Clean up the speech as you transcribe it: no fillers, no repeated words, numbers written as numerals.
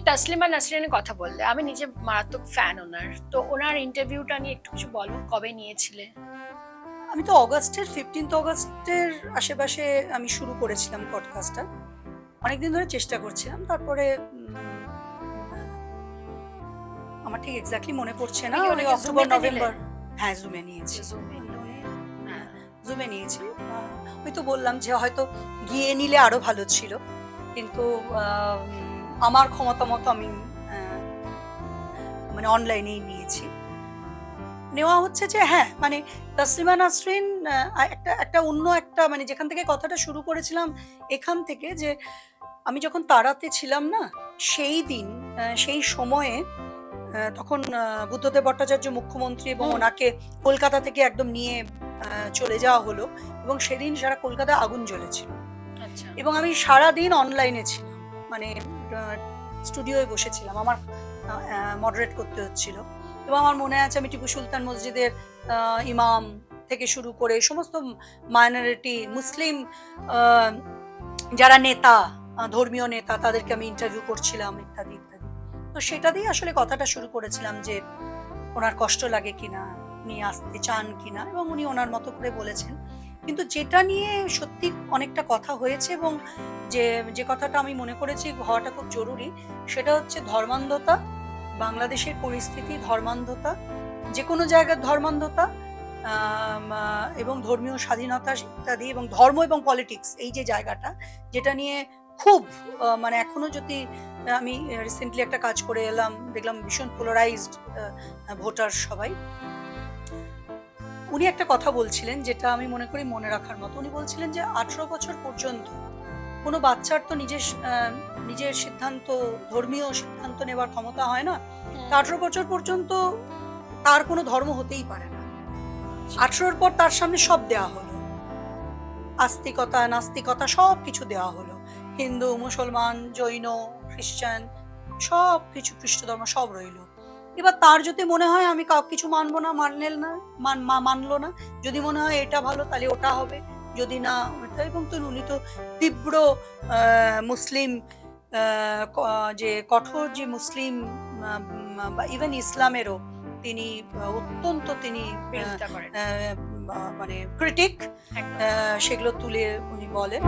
তাসলিমা নাসরিনের কথা বললে, আমি নিজে মারাত্মক ফ্যান ওনার। তো ওনার ইন্টারভিউটা নিয়ে একটু কিছু বলো, কবে নিয়েছিলে? আমি তো অগাস্টের 15th অগাস্টের আশেপাশে আমি শুরু করেছিলাম পডকাস্টটা। অনেকদিন ধরে চেষ্টা করছিলাম। তারপরে আমার ঠিক এক্স্যাক্টলি মনে পড়ছে তুমি না। কি ওই ওনাকে অক্টোবর জুমেতে নিলে? নভেম্বর। হ্যাঁ, জুমে নিয়েছি। জুমে। হ্যাঁ। জুমে নিয়েছি। ওই তো বললাম যে হয়তো গিয়ে নিলে আরো ভালো ছিল। কিন্তু আমার ক্ষমতা মতো আমি মানে অনলাইনেই নিয়েছি। নেওয়া হচ্ছে যে হ্যাঁ, মানে তাসলিমা নাসরিন একটা একটা অন্য একটা মানে যেখান থেকে কথাটা শুরু করেছিলাম এখান থেকে যে আমি যখন তারাতে ছিলাম না, সেই দিন সেই সময়ে তখন বুদ্ধদেব ভট্টাচার্য মুখ্যমন্ত্রী এবং হুম। ওনাকে কলকাতা থেকে একদম নিয়ে চলে যাওয়া হলো এবং সেদিন সারা কলকাতায় আগুন জ্বলেছিল আচ্ছা। এবং আমি সারাদিন অনলাইনে ছিলাম। মানে স্টুডিওয়ে বসেছিলাম। আমার মডারেট করতে হচ্ছিল এবং আমার মনে আছে আমি টিপু সুলতান মসজিদের ইমাম থেকে শুরু করে সমস্ত মাইনরিটি মুসলিম আহ, যারা নেতা ধর্মীয় নেতা তাদেরকে আমি ইন্টারভিউ করছিলাম ইত্যাদি ইত্যাদি। তো সেটা দিয়ে আসলে কথাটা শুরু করেছিলাম যে ওনার কষ্ট লাগে কিনা, উনি আসতে চান কিনা, এবং উনি ওনার মতো করে বলেছেন। কিন্তু যেটা নিয়ে সত্যি অনেকটা কথা হয়েছে এবং যে যে কথাটা আমি মনে করেছি হওয়াটা খুব জরুরি, সেটা হচ্ছে ধর্মান্ধতা, বাংলাদেশের পরিস্থিতি, ধর্মান্ধতা, যে কোনো জায়গার ধর্মান্ধতা, এবং ধর্মীয় স্বাধীনতা ইত্যাদি, এবং ধর্ম এবং পলিটিক্স এই যে জায়গাটা, যেটা নিয়ে খুব মানে এখনো যদি আমি রিসেন্টলি একটা কাজ করে এলাম, দেখলাম ভীষণ পোলারাইজড ভোটার সবাই। উনি একটা কথা বলছিলেন যেটা আমি মনে করি মনে রাখার মতো। উনি বলছিলেন যে 18 বছর পর্যন্ত কোনো বাচ্চার তো নিজের সিদ্ধান্ত, ধর্মীয় সিদ্ধান্ত নেওয়ার ক্ষমতা হয় না। তা 18 বছর পর্যন্ত তার কোনো ধর্ম হতেই পারে না। 18-র পর তার সামনে সব দেওয়া হলো, আস্তিকতা নাস্তিকতা সব কিছু দেওয়া হলো, হিন্দু মুসলমান জৈন খ্রিস্টান সব কিছু, খ্রিস্ট ধর্ম সব রইলো। এবার তার যদি মনে হয় আমি কিছু মানবো না, মানলো না, যদি মনে হয় এটা ভালো তাহলে ওটা হবে, যদি না ওটা। এবং তো উনি তো তীব্র মুসলিম, যে কঠোর যে মুসলিম বা ইভেন ইসলামেরও তিনি অত্যন্ত তিনি বিরোধিতা করেন। মানে ক্রিটিক, একদম। সেগুলো তুলে উনি বলেন।